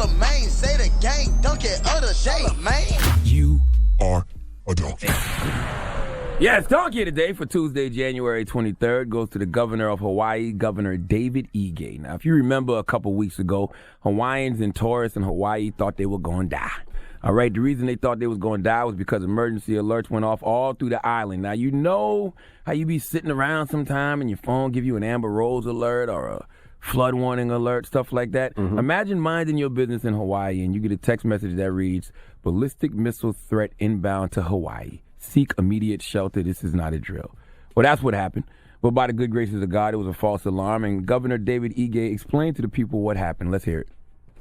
Charlemagne, say the gang, dunk it other day, man. You are a donkey. Yes, donkey today for Tuesday, January 23rd goes to the governor of Hawaii, Governor David Ige. Now, if you remember a couple weeks ago, Hawaiians and tourists in Hawaii thought they were going to die. All right, the reason they thought they was going to die was because emergency alerts went off all through the island. Now, you know how you be sitting around sometime and your phone give you an Amber Rose alert or a flood warning alert, stuff like that. Mm-hmm. Imagine minding your business in Hawaii and you get a text message that reads, ballistic missile threat inbound to Hawaii. Seek immediate shelter. This is not a drill. Well, that's what happened. But by the good graces of God, it was a false alarm. And Governor David Ige explained to the people what happened. Let's hear it.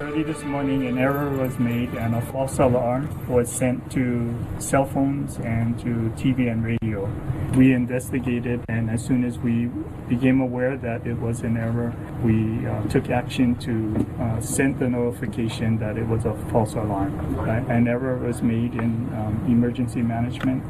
Early this morning, an error was made and a false alarm was sent to cell phones and to TV and radio. We investigated, and as soon as we became aware that it was an error, we took action to send the notification that it was a false alarm. An error was made in emergency management.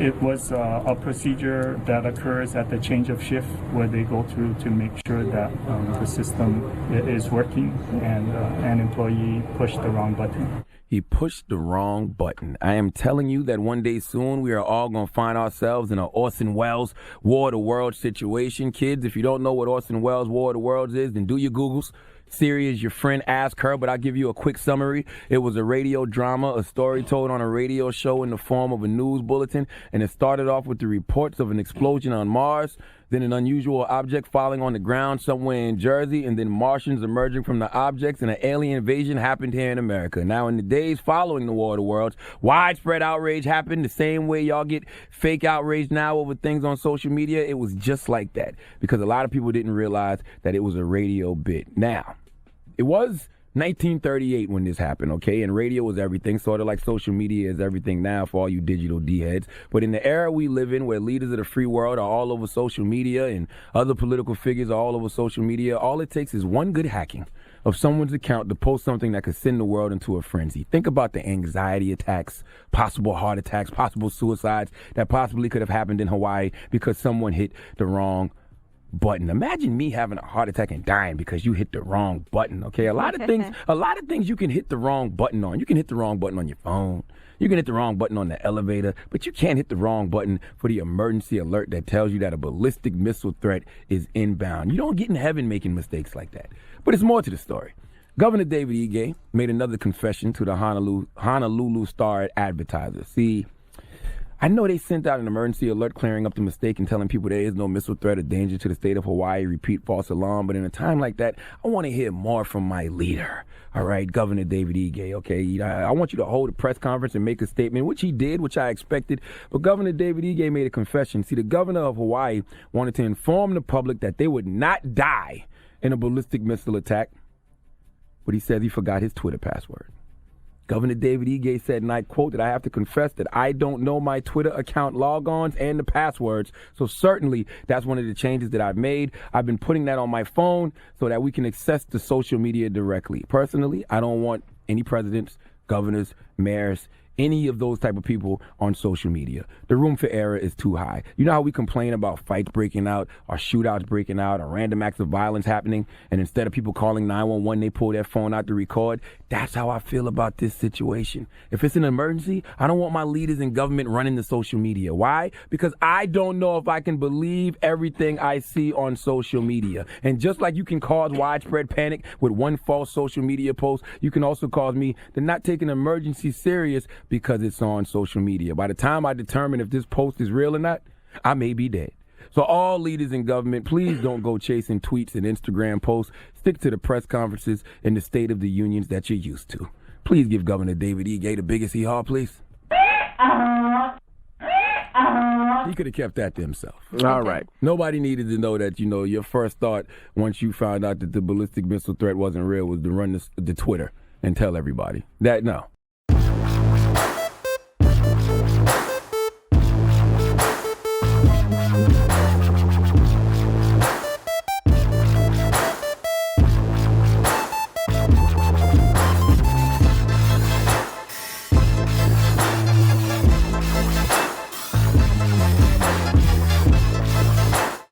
It was a procedure that occurs at the change of shift where they go through to make sure that the system is working and an employee pushed the wrong button. He pushed the wrong button. I am telling you that one day soon we are all going to find ourselves in an Orson Welles War of the Worlds situation. Kids, if you don't know what Orson Welles War of the Worlds is, then do your Googles. Siri is your friend, ask her, but I'll give you a quick summary. It was a radio drama, a story told on a radio show in the form of a news bulletin, and it started off with the reports of an explosion on Mars, then an unusual object falling on the ground somewhere in Jersey, and then Martians emerging from the objects, and an alien invasion happened here in America. Now, in the days following the War of the Worlds, widespread outrage happened the same way y'all get fake outrage now over things on social media. It was just like that, because a lot of people didn't realize that it was a radio bit. Now, it was 1938 when this happened, okay? And radio was everything, sort of like social media is everything now for all you digital D-heads. But in the era we live in, where leaders of the free world are all over social media and other political figures are all over social media, all it takes is one good hacking of someone's account to post something that could send the world into a frenzy. Think about the anxiety attacks, possible heart attacks, possible suicides that possibly could have happened in Hawaii because someone hit the wrong button. Imagine me having a heart attack and dying because you hit the wrong button, okay? A lot of things you can hit the wrong button on. You can hit the wrong button on your phone. You can hit the wrong button on the elevator, but you can't hit the wrong button for the emergency alert that tells you that a ballistic missile threat is inbound. You don't get in heaven making mistakes like that. But it's more to the story. Governor David Ige made another confession to the Honolulu Star-Advertiser. See, I know they sent out an emergency alert clearing up the mistake and telling people there is no missile threat or danger to the state of Hawaii. Repeat false alarm. But in a time like that, I want to hear more from my leader. All right, Governor David Ige, okay? I want you to hold a press conference and make a statement, which he did, which I expected. But Governor David Ige made a confession. See, the governor of Hawaii wanted to inform the public that they would not die in a ballistic missile attack. But he says he forgot his Twitter password. Governor David Ige said, and I quote, that I have to confess that I don't know my Twitter account logons and the passwords. So certainly that's one of the changes that I've made. I've been putting that on my phone so that we can access the social media directly. Personally, I don't want any presidents, governors, mayors, any of those type of people on social media. The room for error is too high. You know how we complain about fights breaking out or shootouts breaking out or random acts of violence happening, and instead of people calling 911, they pull their phone out to record? That's how I feel about this situation. If it's an emergency, I don't want my leaders in government running the social media. Why? Because I don't know if I can believe everything I see on social media. And just like you can cause widespread panic with one false social media post, you can also cause me to not take an emergency serious because it's on social media. By the time I determine if this post is real or not, I may be dead. So all leaders in government, please don't go chasing tweets and Instagram posts. Stick to the press conferences and the State of the Unions that you're used to. Please give Governor David Ige the biggest hee-haw, please. He could have kept that to himself. All right. Nobody needed to know that, your first thought once you found out that the ballistic missile threat wasn't real was to run the Twitter and tell everybody. No.